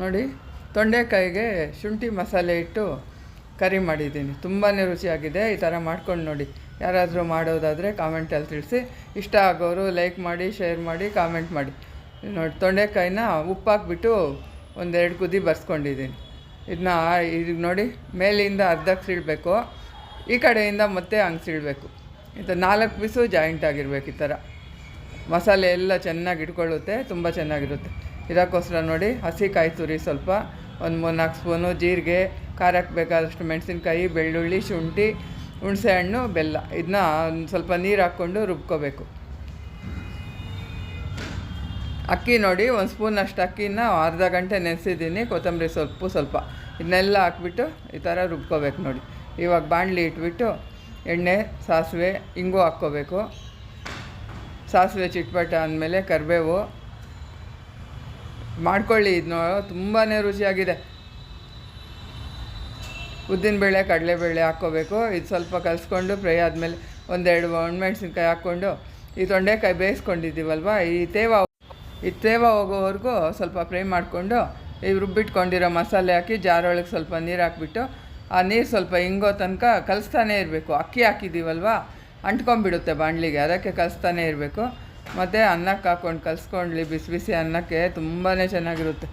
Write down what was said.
ನೋಡಿ, ತೊಂಡೆಕಾಯಿಗೆ ಶುಂಠಿ ಮಸಾಲೆ ಇಟ್ಟು ಕರಿ ಮಾಡಿದ್ದೀನಿ. ತುಂಬಾ ರುಚಿಯಾಗಿದೆ. ಈ ಥರ ಮಾಡ್ಕೊಂಡು ನೋಡಿ. ಯಾರಾದರೂ ಮಾಡೋದಾದರೆ ಕಾಮೆಂಟಲ್ಲಿ ತಿಳಿಸಿ. ಇಷ್ಟ ಆಗೋರು ಲೈಕ್ ಮಾಡಿ, ಶೇರ್ ಮಾಡಿ, ಕಾಮೆಂಟ್ ಮಾಡಿ. ನೋಡಿ, ತೊಂಡೆಕಾಯಿನ ಉಪ್ಪಾಕ್ಬಿಟ್ಟು ಒಂದೆರಡು ಕುದಿ ಬರ್ಸ್ಕೊಂಡಿದ್ದೀನಿ. ಇದನ್ನ ಈಗ ನೋಡಿ, ಮೇಲಿಂದ ಅರ್ಧಕ್ಕೆ ಸೀಳಬೇಕು, ಈ ಕಡೆಯಿಂದ ಮತ್ತೆ ಹಂಗೆ ಸೀಳಬೇಕು. ಇದು 4 ಪೀಸು ಜಾಯಿಂಟ್ ಆಗಿರ್ಬೇಕು. ಈ ಥರ ಮಸಾಲೆ ಎಲ್ಲ ಚೆನ್ನಾಗಿ ಇಟ್ಕೊಳ್ಳುತ್ತೆ, ತುಂಬ ಚೆನ್ನಾಗಿರುತ್ತೆ. ಇದಕ್ಕೋಸ್ಕರ ನೋಡಿ, ಹಸಿ ಕಾಯಿ ತುರಿ ಸ್ವಲ್ಪ, ಒಂದು 3-4 ಸ್ಪೂನು ಜೀರಿಗೆ, ಖಾರಕ್ಕೆ ಬೇಕಾದಷ್ಟು ಮೆಣಸಿನ್ಕಾಯಿ, ಬೆಳ್ಳುಳ್ಳಿ, ಶುಂಠಿ, ಹುಣಸೆಹಣ್ಣು, ಬೆಲ್ಲ. ಇದನ್ನ ಒಂದು ಸ್ವಲ್ಪ ನೀರು ಹಾಕ್ಕೊಂಡು ರುಬ್ಕೋಬೇಕು. ಅಕ್ಕಿ ನೋಡಿ, 1 ಸ್ಪೂನಷ್ಟು ಅಕ್ಕಿನ ಅರ್ಧ ಗಂಟೆ ನೆನೆಸಿದ್ದೀನಿ. ಕೊತ್ತಂಬರಿ ಸೊಪ್ಪು ಸ್ವಲ್ಪ, ಇದನ್ನೆಲ್ಲ ಹಾಕ್ಬಿಟ್ಟು ಈ ಥರ ರುಬ್ಕೋಬೇಕು ನೋಡಿ. ಇವಾಗ ಬಾಣಲಿ ಇಟ್ಬಿಟ್ಟು ಎಣ್ಣೆ, ಸಾಸಿವೆ, ಇಂಗು ಹಾಕ್ಕೋಬೇಕು. ಸಾಸಿವೆ ಚಿಟ್ಪಟ ಅಂದಮೇಲೆ ಕರಿಬೇವು ಮಾಡ್ಕೊಳ್ಳಿ. ಇದನ್ನ ತುಂಬಾ ರುಚಿಯಾಗಿದೆ. ಉದ್ದಿನಬೇಳೆ, ಕಡಲೆಬೇಳೆ ಹಾಕ್ಕೋಬೇಕು. ಇದು ಸ್ವಲ್ಪ ಕಲಿಸ್ಕೊಂಡು ಫ್ರೈ ಆದಮೇಲೆ 1-2 ಒಣಮೆಣ್ಸಿನ್ಕಾಯಿ ಹಾಕ್ಕೊಂಡು ಈ ತೊಂಡೆಕಾಯಿ ಬೇಯಿಸ್ಕೊಂಡಿದ್ದೀವಲ್ವ, ಈ ತೇವ ಹೋಗೋವರೆಗೂ ಸ್ವಲ್ಪ ಫ್ರೈ ಮಾಡಿಕೊಂಡು ಈ ರುಬ್ಬಿಟ್ಕೊಂಡಿರೋ ಮಸಾಲೆ ಹಾಕಿ ಜಾರೊಳಗೆ ಸ್ವಲ್ಪ ನೀರು ಹಾಕ್ಬಿಟ್ಟು ಆ ನೀರು ಸ್ವಲ್ಪ ಹಿಂಗೋ ತನಕ ಕಲಿಸ್ತಾನೇ ಇರಬೇಕು. ಅಕ್ಕಿ ಹಾಕಿದ್ದೀವಲ್ವ, ಅಂಟ್ಕೊಂಡ್ಬಿಡುತ್ತೆ ಬಾಣಲಿಗೆ, ಅದಕ್ಕೆ ಕಲಿಸ್ತಾನೇ ಇರಬೇಕು. ಮತ್ತು ಅನ್ನಕ್ಕೆ ಹಾಕ್ಕೊಂಡು ಕಲಿಸ್ಕೊಂಡ್ಲಿ, ಬಿಸಿ ಬಿಸಿ ಅನ್ನಕ್ಕೆ ತುಂಬಾ ಚೆನ್ನಾಗಿರುತ್ತೆ.